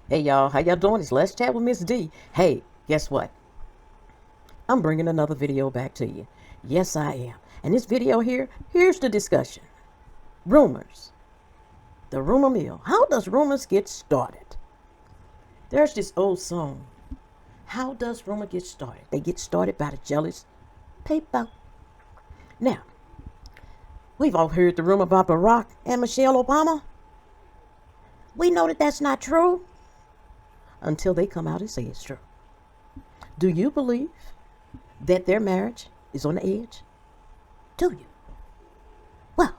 Hey y'all, how y'all doing? It's Let's Chat with Miss D. Hey, guess what? I'm bringing another video back to you. Yes, I am. And this video here's the discussion. Rumors. The rumor mill. How does rumors get started? There's this old song. How does rumor get started? They get started by the jealous people. Now, we've all heard the rumor about Barack and Michelle Obama. We know that that's not true until they come out and say it's true. Do you believe that their marriage is on the edge? Do you? Well,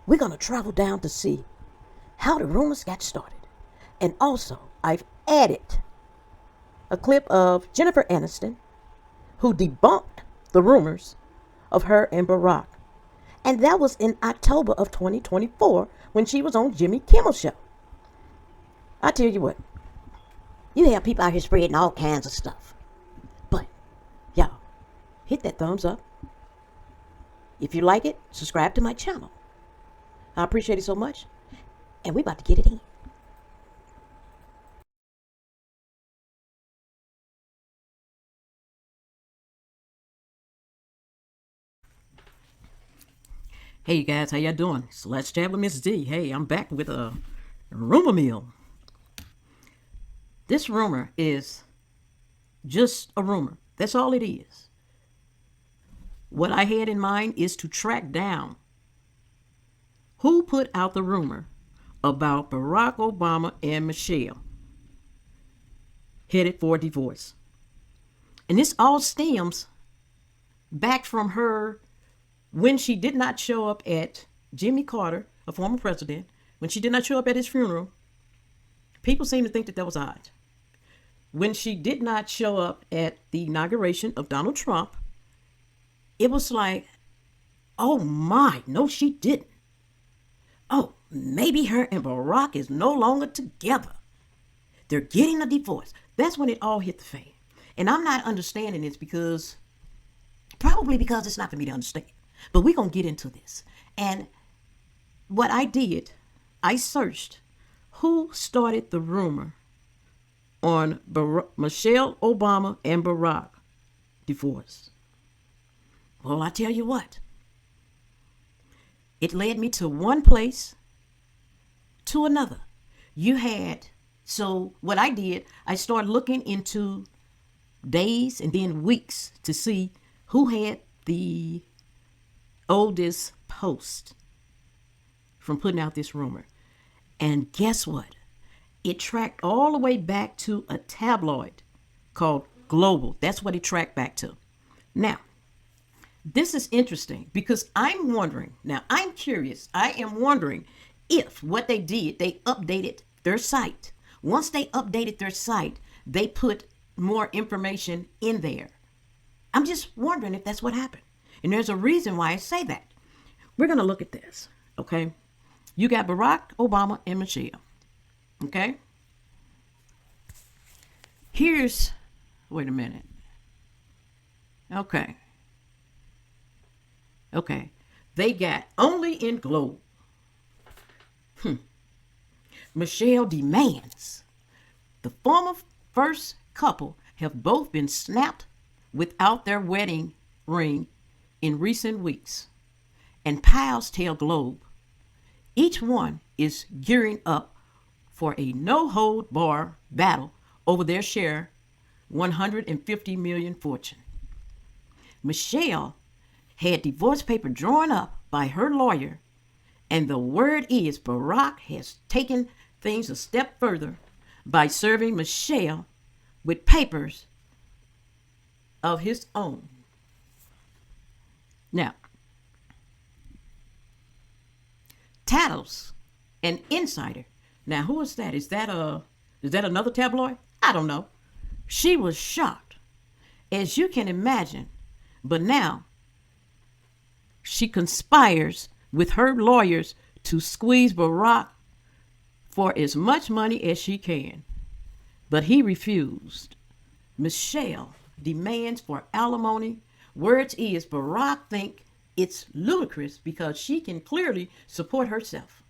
we're going to travel down to see how the rumors got started. And also, I've added a clip of Jennifer Aniston, who debunked the rumors of her and Barack. And that was in October of 2024 when she was on Jimmy Kimmel Show. I tell you what, you have people out here spreading all kinds of stuff. But, y'all, hit that thumbs up. If you like it, subscribe to my channel. I appreciate it so much. And we about to get it in. Hey you guys, how y'all doing? So let's chat with Miss D. Hey, I'm back with a rumor mill. This rumor is just a rumor. That's all it is. What I had in mind is to track down who put out the rumor about Barack Obama and Michelle headed for divorce. And this all stems back from her when she did not show up at Jimmy Carter, a former president, when she did not show up at his funeral. People seem to think that was odd. When she did not show up at the inauguration of Donald Trump, it was like, oh my, no, she didn't. Oh, maybe her and Barack is no longer together. They're getting a divorce. That's when it all hit the fan. And I'm not understanding this probably because it's not for me to understand. But we're going to get into this. And what I did, I searched who started the rumor on Michelle Obama and Barack divorce. Well, I tell you what. It led me to one place to another. So what I did, I started looking into days and then weeks to see who had the oldest post from putting out this rumor. And guess what? It tracked all the way back to a tabloid called Global. That's what it tracked back to. Now, this is interesting because I'm curious. I am wondering if what they did, they updated their site. Once they updated their site, they put more information in there. I'm just wondering if that's what happened. And there's a reason why I say that. We're going to look at this, okay? You got Barack Obama and Michelle, okay? Wait a minute. Okay. They got only in Globe. Michelle demands the former first couple have both been snapped without their wedding ring in recent weeks. And pals tell Globe each one is gearing up for a no-hold-bar battle over their share $150 million fortune. Michelle had divorce paper drawn up by her lawyer, and the word is Barack has taken things a step further by serving Michelle with papers of his own. Now, Tattles, an insider. Now, who is that? Is that another tabloid? I don't know. She was shocked, as you can imagine, but now she conspires with her lawyers to squeeze Barack for as much money as she can. But he refused. Michelle demands for alimony. Words is Barack think it's ludicrous because she can clearly support herself.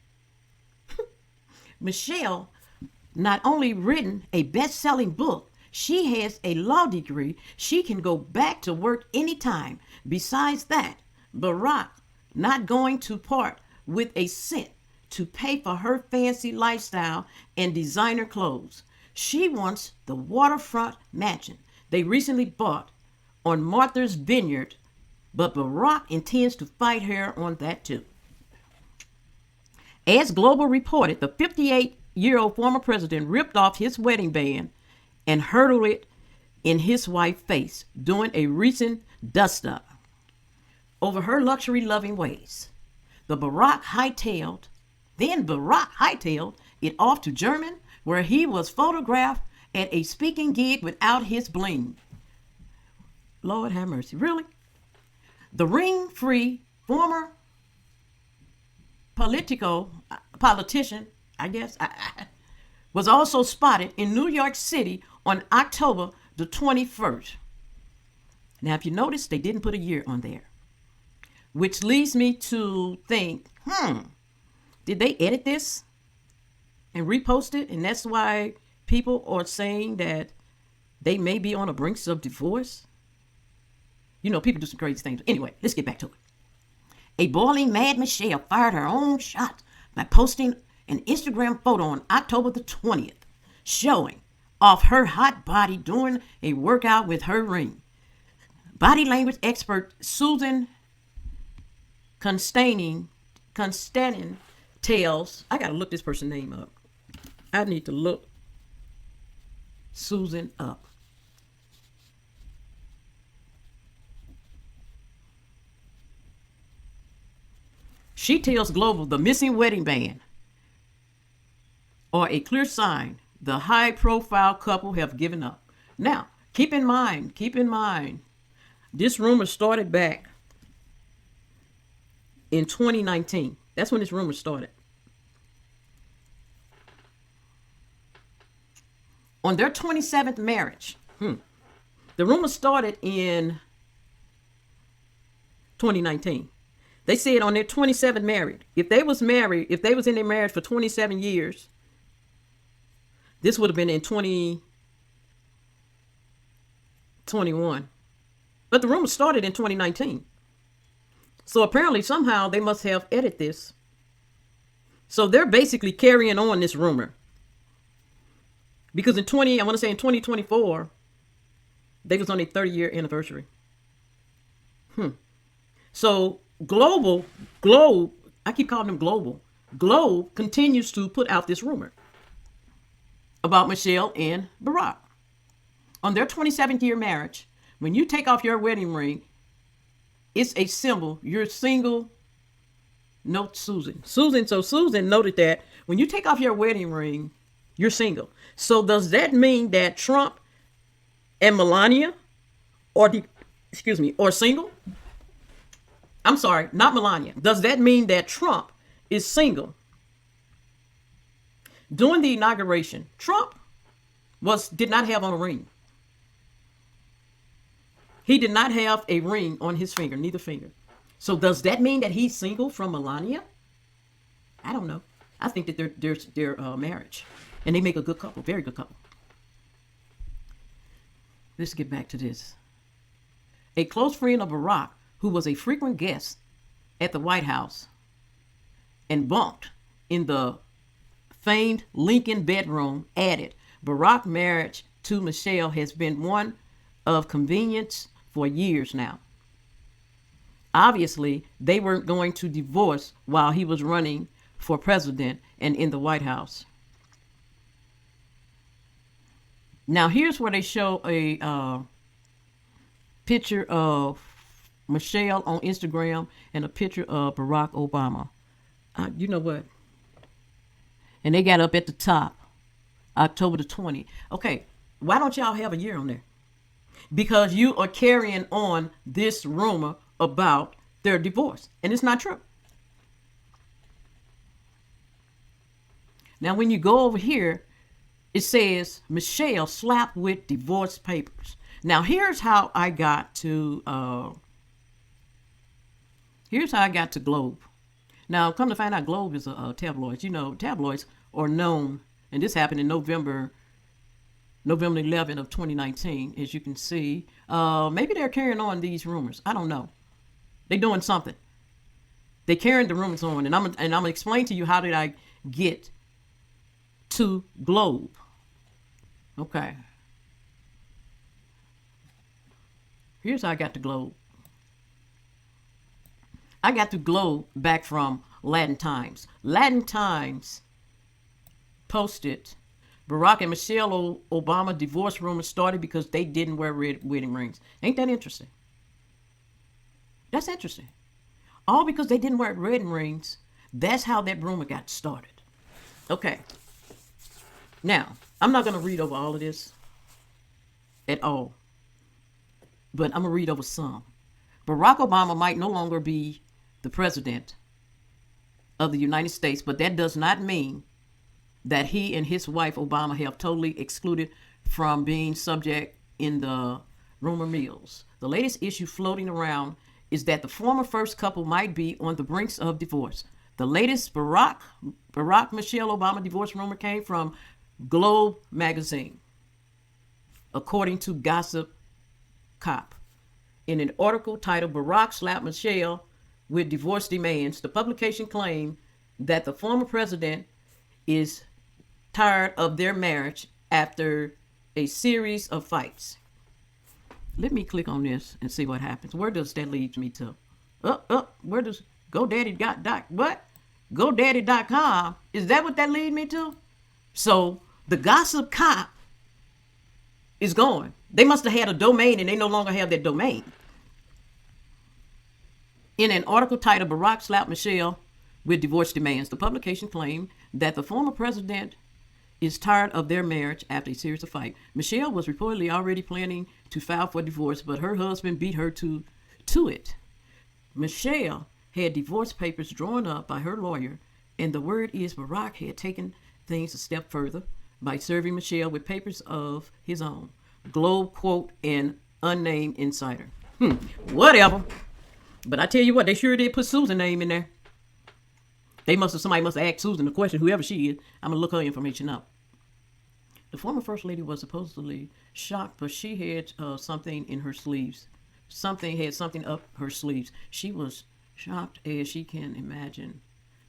Michelle not only written a best-selling book, she has a law degree. She can go back to work anytime. Besides that, Barack not going to part with a cent to pay for her fancy lifestyle and designer clothes. She wants the waterfront mansion they recently bought on Martha's Vineyard, but Barack intends to fight her on that too. As Global reported, the 58-year-old former president ripped off his wedding band and hurled it in his wife's face during a recent dust-up over her luxury-loving ways. Barack hightailed it off to Germany, where he was photographed at a speaking gig without his bling. Lord have mercy. Really? The ring-free former politician, I guess, was also spotted in New York City on October the 21st. Now, if you notice, they didn't put a year on there, which leads me to think, did they edit this and repost it? And that's why people are saying that they may be on the brink of divorce. You know, people do some crazy things. Anyway, let's get back to it. A boiling mad Michelle fired her own shot by posting an Instagram photo on October the 20th, showing off her hot body during a workout with her ring. Body language expert Susan Constantin tells, I gotta look this person's name up. I need to look Susan up. She tells Global the missing wedding band are a clear sign the high-profile couple have given up. Now, keep in mind, this rumor started back in 2019. That's when this rumor started. On their 27th marriage, the rumor started in 2019. They said on their 27th married, if they was in their marriage for 27 years, this would have been in 2021. But the rumor started in 2019. So apparently somehow they must have edited this. So they're basically carrying on this rumor. Because in 2024, they was on their 30-year anniversary. So Globe, I keep calling them Global. Globe continues to put out this rumor about Michelle and Barack. On their 27th year marriage, when you take off your wedding ring, it's a symbol. You're single. Note Susan. So Susan noted that when you take off your wedding ring, you're single. So does that mean that Trump and Melania are single? I'm sorry, not Melania. Does that mean that Trump is single? During the inauguration, Trump did not have on a ring. He did not have a ring on his finger, neither finger. So does that mean that he's single from Melania? I don't know. I think that they're marriage, and they make a good couple, very good couple. Let's get back to this. A close friend of Barack, who was a frequent guest at the White House and bunked in the famed Lincoln bedroom, added, Barack's marriage to Michelle has been one of convenience for years now. Obviously, they weren't going to divorce while he was running for president and in the White House. Now, here's where they show a picture of Michelle on Instagram and a picture of Barack Obama. You know what? And they got up at the top, October the 20th. Okay, why don't y'all have a year on there? Because you are carrying on this rumor about their divorce, and it's not true. Now, when you go over here, it says Michelle slapped with divorce papers. Now, here's how I got to Globe. Now, come to find out, Globe is a tabloid. You know, tabloids are known And this happened in November 11th of 2019, as you can see. Maybe they're carrying on these rumors. I don't know. They're doing something. They carrying the rumors on, and I'm gonna explain to you how did I get to Globe. Okay. Here's how I got to Globe. I got to Globe back from Latin Times. Latin Times posted Barack and Michelle Obama divorce rumors started because they didn't wear red wedding rings. Ain't that interesting? That's interesting. All because they didn't wear wedding rings. That's how that rumor got started. Okay. Now, I'm not going to read over all of this at all, but I'm going to read over some. Barack Obama might no longer be the president of the United States, but that does not mean that he and his wife Obama have totally excluded from being subject in the rumor mills. The latest issue floating around is that the former first couple might be on the brinks of divorce. The latest Barack Michelle Obama divorce rumor came from Globe magazine, according to Gossip Cop. In an article titled Barack Slapped Michelle with Divorce Demands, the publication claimed that the former president is tired of their marriage after a series of fights. Let me click on this and see what happens. Where does that lead me to? Where does GoDaddy.com? Is that what that lead me to? So the Gossip Cop is going. They must have had a domain and they no longer have that domain. In an article titled Barack Slapped Michelle with Divorce Demands, the publication claimed that the former president is tired of their marriage after a series of fights. Michelle was reportedly already planning to file for divorce, but her husband beat her to it. Michelle had divorce papers drawn up by her lawyer, and the word is Barack had taken things a step further by serving Michelle with papers of his own. Globe quote an unnamed insider. Whatever. But I tell you what, they sure did put Susan's name in there. Somebody must have asked Susan the question, whoever she is. I'm gonna look her information up. The former first lady was supposedly shocked, but she had something in her sleeves. Something up her sleeves. She was shocked as she can imagine.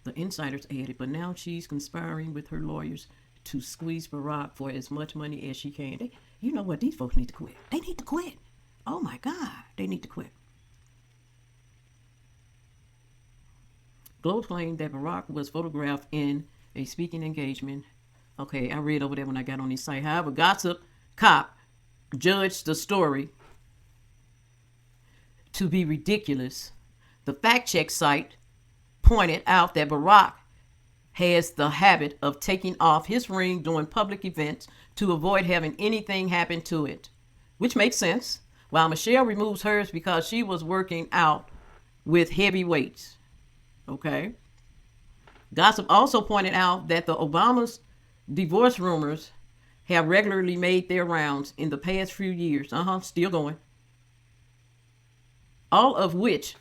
The insiders added, but now she's conspiring with her lawyers to squeeze Barack for as much money as she can. You know what? These folks need to quit. They need to quit. Oh my God, they need to quit. Globe claimed that Barack was photographed in a speaking engagement. Okay, I read over there when I got on this site. However, Gossip Cop judged the story to be ridiculous. The fact check site pointed out that Barack has the habit of taking off his ring during public events to avoid having anything happen to it, which makes sense, while Michelle removes hers because she was working out with heavy weights. Okay. Gossip also pointed out that the Obama's divorce rumors have regularly made their rounds in the past few years. Still going. All of which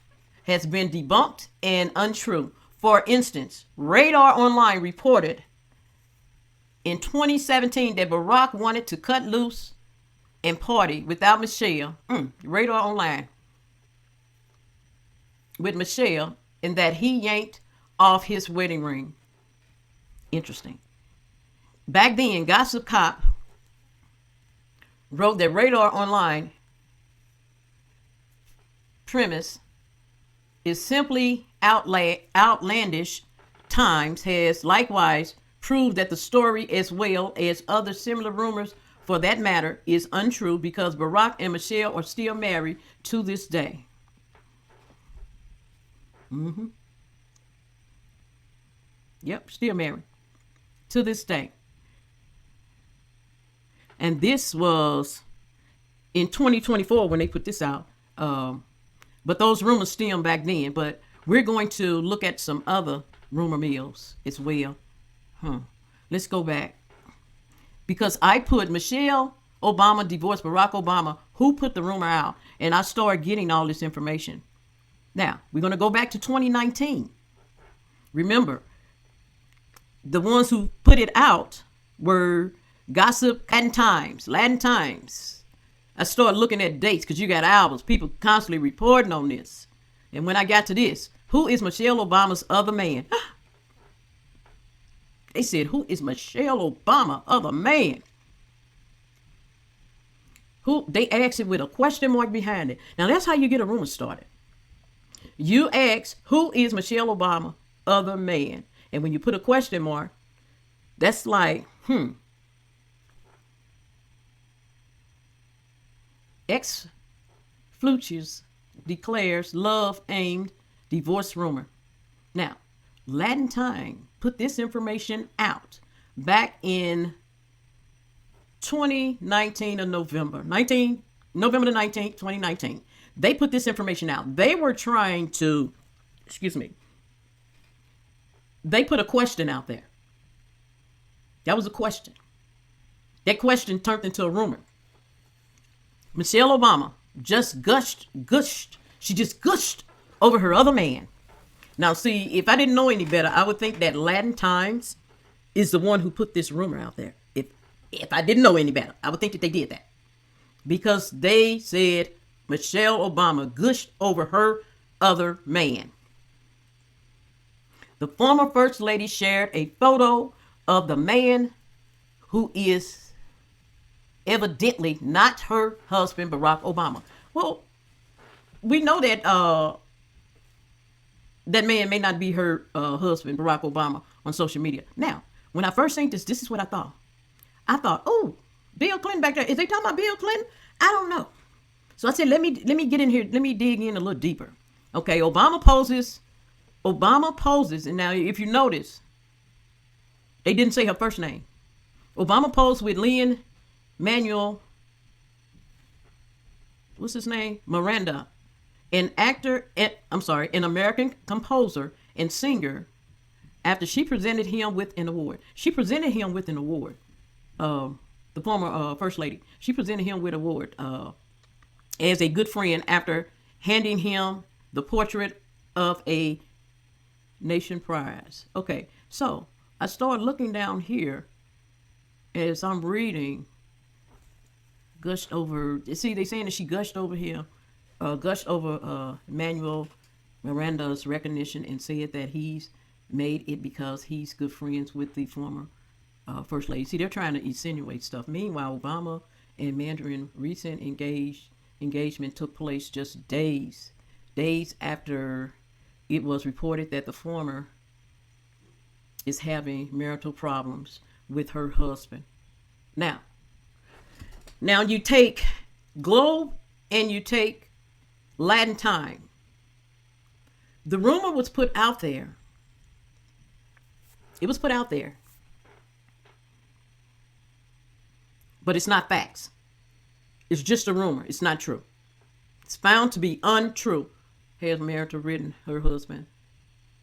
has been debunked and untrue. For instance, Radar Online reported in 2017 that Barack wanted to cut loose and party without Michelle. Radar Online. With Michelle, and that he yanked off his wedding ring. Interesting. Back then, Gossip Cop wrote that Radar Online premise is simply outlandish. Times has likewise proved that the story, as well as other similar rumors for that matter, is untrue because Barack and Michelle are still married to this day. Yep, still married to this day. And this was in 2024 when they put this out. But those rumors stem back then. But we're going to look at some other rumor mills as well. Let's go back. Because I put Michelle Obama divorced Barack Obama. Who put the rumor out? And I started getting all this information. Now, we're going to go back to 2019. Remember, the ones who put it out Word, gossip, Latin Times. I started looking at dates because you got albums. People constantly reporting on this. And when I got to this, who is Michelle Obama's other man? They said, who is Michelle Obama other man? Who? They asked it with a question mark behind it. Now that's how you get a rumor started. You ask, who is Michelle Obama other man? And when you put a question mark, that's like, Ex-Fluches declares love aimed divorce rumor. Now, Latin Time put this information out back in 2019 of November the 19th, 2019. They put this information out. They were trying to, they put a question out there. That was a question. That question turned into a rumor. Michelle Obama just gushed. She just gushed over her other man. Now, see, if I didn't know any better, I would think that Latin Times is the one who put this rumor out there. If I didn't know any better, I would think that they did that. Because they said Michelle Obama gushed over her other man. The former First Lady shared a photo of the man who is evidently not her husband, Barack Obama. Well, we know that that man may not be her husband, Barack Obama, on social media. Now, when I first seen this is what I thought. I thought, oh, Bill Clinton back there. Is they talking about Bill Clinton? I don't know. So I said, let me get in here. Let me dig in a little deeper. Okay, Obama poses, and now if you notice, they didn't say her first name. Obama posed with Lin Manuel, what's his name? Miranda, an American composer and singer, after she presented him with an award. The former First Lady. She presented him with an award as a good friend after handing him the Portrait of a Nation prize. Okay, so I started looking down here as I'm reading. Gushed over. See, they saying that she gushed over him, gushed over Manuel Miranda's recognition and said that he's made it because he's good friends with the former First Lady. See, they're trying to insinuate stuff. Meanwhile, Obama and Mandarin recent engagement took place just days after it was reported that the former is having marital problems with her husband. Now you take Globe and you take Latin Time. The rumor was put out there. It was put out there. But it's not facts. It's just a rumor. It's not true. It's found to be untrue. Has marital ridden her husband.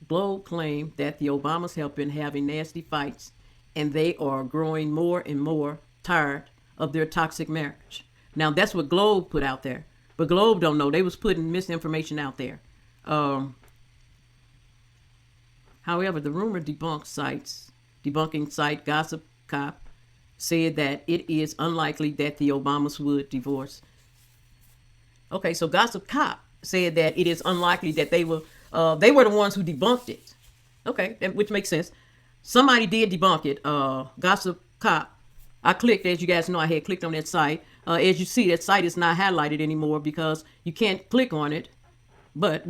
Globe claimed that the Obamas have been having nasty fights and they are growing more and more tired of their toxic marriage. Now that's what Globe put out there, but Globe don't know. They was putting misinformation out there. However, the rumor debunking site Gossip Cop said that it is unlikely that the Obamas would divorce. Okay, so Gossip Cop said that it is unlikely that they were the ones who debunked it. Okay, which makes sense. Somebody did debunk it. Gossip Cop. I clicked, as you guys know, I had clicked on that site. As you see, that site is not highlighted anymore because you can't click on it. But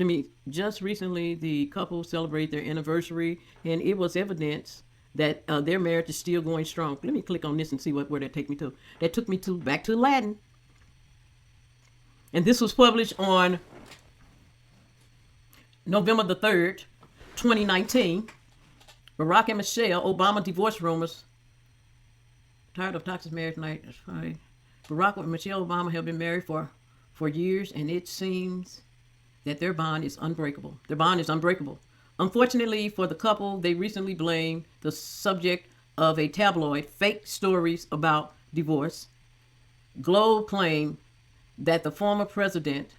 just recently, the couple celebrated their anniversary, and it was evidence that their marriage is still going strong. Let me click on this and see where that take me to. That took me back to Latin. And this was published on November the 3rd, 2019. Barack and Michelle Obama divorce rumors. Tired of toxic marriage night. That's right. Barack and Michelle Obama have been married for years, and it seems that their bond is unbreakable. Unfortunately for the couple, they recently blamed the subject of a tabloid fake stories about divorce. Globe claimed that the former president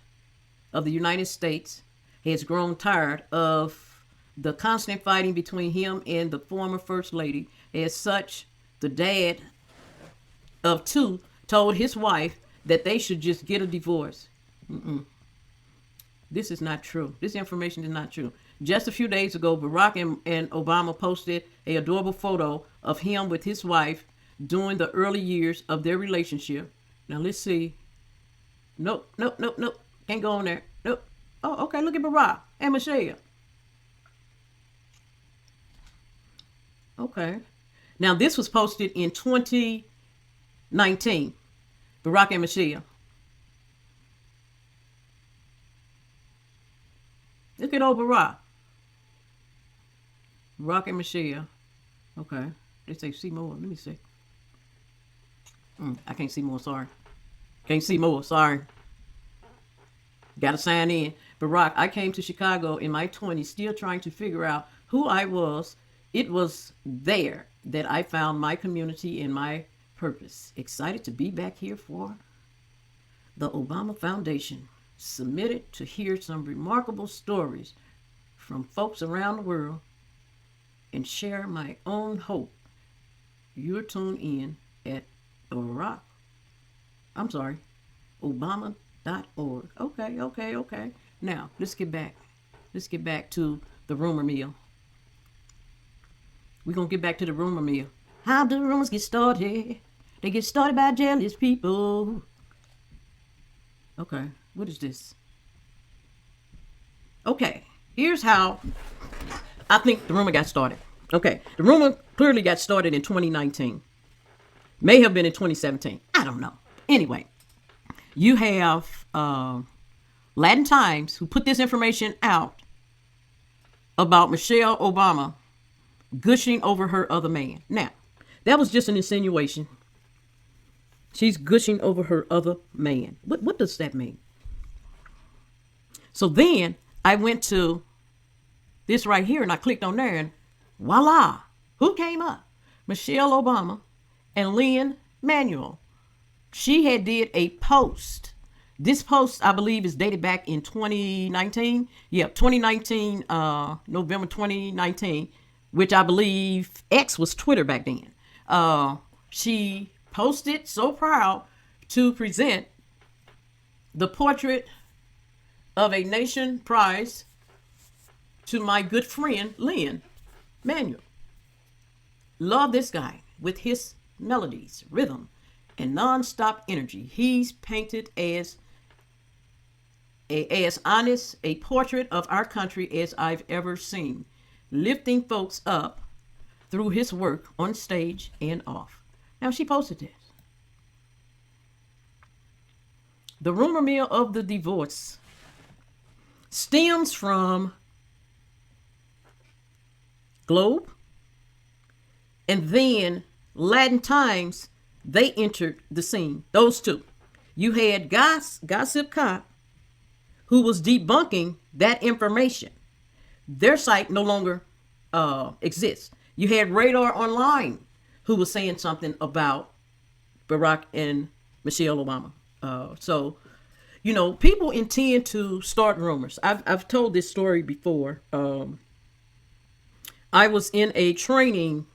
of the United States has grown tired of the constant fighting between him and the former First Lady. As such, the dad of two, told his wife that they should just get a divorce. This is not true. This information is not true. Just a few days ago, Barack and Obama posted a adorable photo of him with his wife during the early years of their relationship. Now let's see. Nope. Can't go on there. Nope. Oh, okay. Look at Barack and Michelle. Okay. Now this was posted in 2019. Barack and Michelle. Look at old Barack. Barack and Michelle. Okay. They say see more. Let me see. I can't see more. Sorry. Can't see more. Sorry. Gotta sign in. Barack, I came to Chicago in my 20s, still trying to figure out who I was. It was there that I found my community and my purpose. Excited to be back here for the Obama Foundation. Submitted to hear some remarkable stories from folks around the world and share my own hope. You're tuned in at Obama.org. Okay. Now, let's get back to the rumor mill. We're going to get back to the rumor mill. How do rumors get started? They get started by jealous people. Okay, what is this? Okay, here's how I think the rumor got started. Okay, the rumor clearly got started in 2019. May have been in 2017. I don't know. Anyway, you have Latin Times who put this information out about Michelle Obama gushing over her other man. Now, that was just an insinuation. She's gushing over her other man. What does that mean? So then I went to this right here and I clicked on there and voila, who came up? Michelle Obama and Lynn Manuel. She had did a post. This post, I believe, is dated back in 2019. Yeah, 2019, November 2019, which I believe X was Twitter back then. She posted, so proud to present the portrait of a nation prize to my good friend, Lynn Manuel. Love this guy with his melodies, rhythm, and non-stop energy. He's painted as honest a portrait of our country as I've ever seen, lifting folks up through his work on stage and off. Now she posted this. The rumor mill of the divorce stems from Globe and then Latin Times. They entered the scene. Those two. You had Gossip Cop, who was debunking that information. Their site no longer exists. You had Radar Online, who was saying something about Barack and Michelle Obama. So, you know, people intend to start rumors. I've told this story before. I was in a training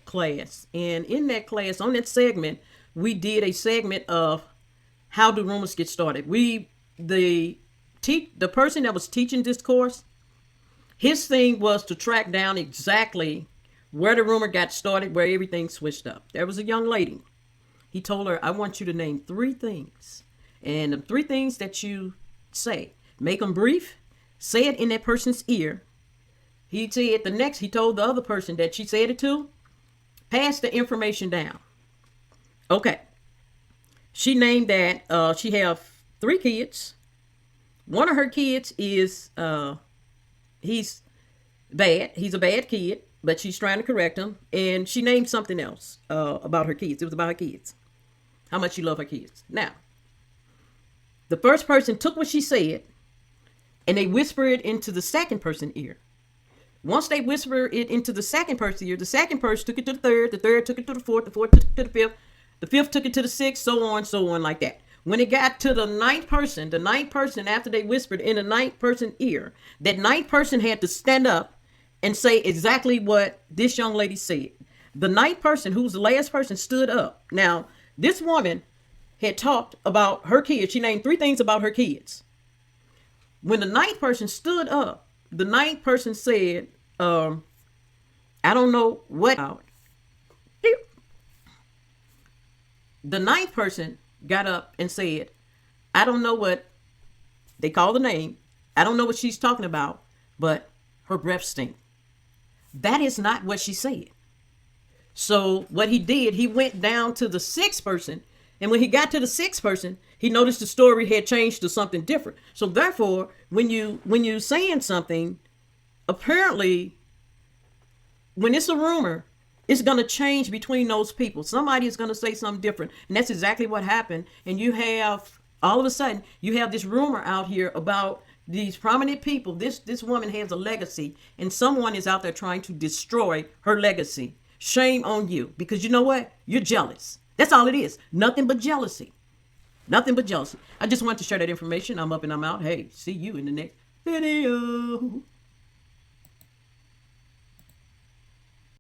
class, and in that class, on that segment, we did a segment of how do rumors get started. The person that was teaching this course, his thing was to track down exactly where the rumor got started, where everything switched up. There was a young lady. He told her, I want you to name 3 things. And the 3 things that you say, make them brief, say it in that person's ear. He told the other person that she said it to, pass the information down. Okay. She named that she have 3 kids. One of her kids is, he's bad. He's a bad kid, but she's trying to correct him. And she named something else about her kids. It was about her kids. How much she loved her kids. Now, the first person took what she said and they whispered it into the second person's ear. Once they whispered it into the second person's ear, the second person took it to the third took it to the fourth took it to the fifth took it to the sixth, so on like that. When it got to the ninth person, after they whispered in the ninth person's ear, that ninth person had to stand up and say exactly what this young lady said. The ninth person, who's the last person, stood up. Now, this woman had talked about her kids. She named 3 things about her kids. When the ninth person stood up, the ninth person said, I don't know what. The ninth person got up and said, I don't know what they call the name. I don't know what she's talking about, but her breath stink. That is not what she said. So what he did, he went down to the 6th person. And when he got to the 6th person, he noticed the story had changed to something different. So therefore, when you're saying something, apparently, when it's a rumor, it's going to change between those people. Somebody is going to say something different. And that's exactly what happened. And you have, all of a sudden, you have this rumor out here about these prominent people. This woman has a legacy, and someone is out there trying to destroy her legacy. Shame on you, because you know what? You're jealous. That's all it is. Nothing but jealousy. Nothing but jealousy. I just wanted to share that information. I'm up and I'm out. Hey, see you in the next video.